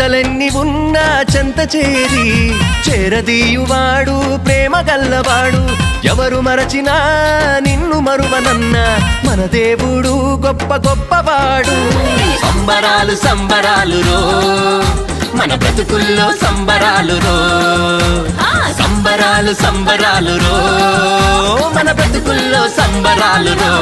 మంటలెన్ని ఉన్నా చెంత చేరి చేరదీయువాడు ప్రేమ గల్లవాడు ఎవరు మరచినా నిన్ను మరువనన్న మన దేవుడు గొప్ప గొప్పవాడు సంబరాలు సంబరాలు రో మన బ్రతుకుల్లో సంబరాలు రో సంబరాలు సంబరాలు రో మన బ్రతుకుల్లో సంబరాలు రో